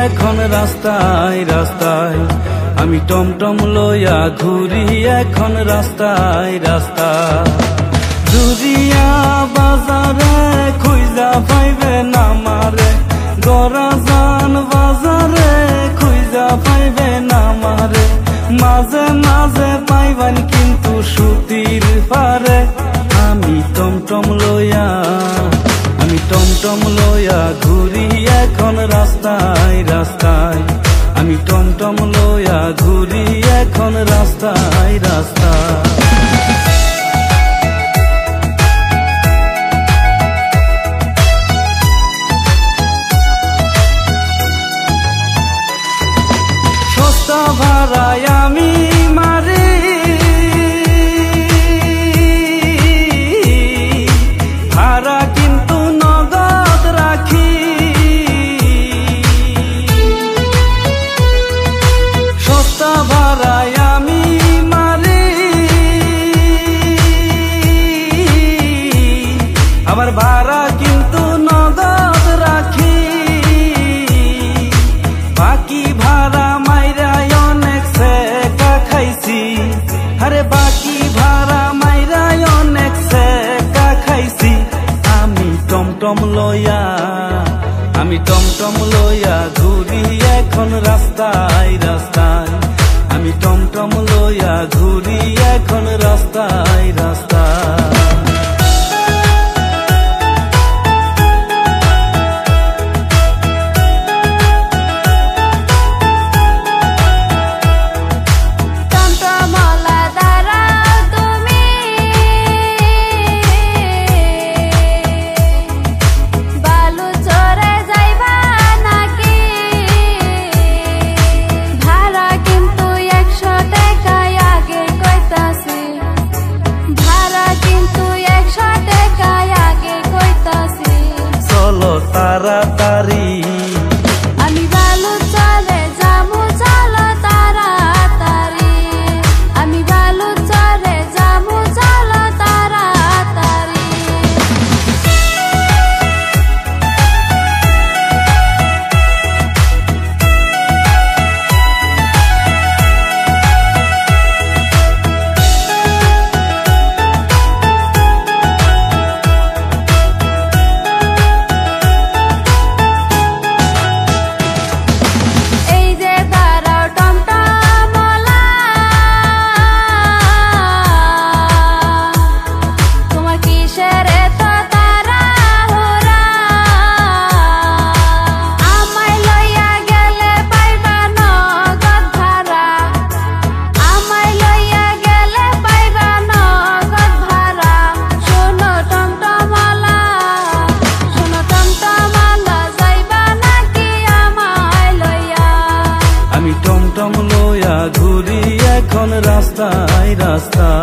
এখন রাস্তায় রাস্তায়, আমি টমটম লইয়া ঘুরি এখন রাস্তায় রাস্তায়। জুরিয়া বাজারে খুঁজা পাইবে না মারে, গরাজান বাজারে খুঁজা পাইবে না মারে। মাঝে মাঝে পাইবেন কিন্তু সুতির পারে। আমি টমটম লইয়া ঘুরি এখন রাস্তায় রাস্তায়, আমি টমটম লইয়া ঘুরি এখন রাস্তায় রাস্তায়। সস্তা ভাড়ায় আমি মারি, ভাড়া কিন্তু নগদ রাখি। সস্তা ভাড়ায় আমি মারি, আবার ভাড়া কিন্তু নগদ রাখি। বাকি ভাড়া মাইরায় অনেক সেকা খাইছি, আরে বাকি ভাড়া মাইরায় অনেক সেকা খাইছি। আমি টমটম লইয়া ঘুরি এখন রাস্তায় রাস্তায়, আমি টমটম লইয়া ঘুরি এখন রাস্তায় রাস্তায়। তাড়াতাড়ি আমি বালু চরে যামু, চলো তাড়াতাড়ি। আমি বালু চরে যামু, চলো তাড়াতাড়ি। টমটম লইয়া ঘুরি এখন রাস্তায় রাস্তায়।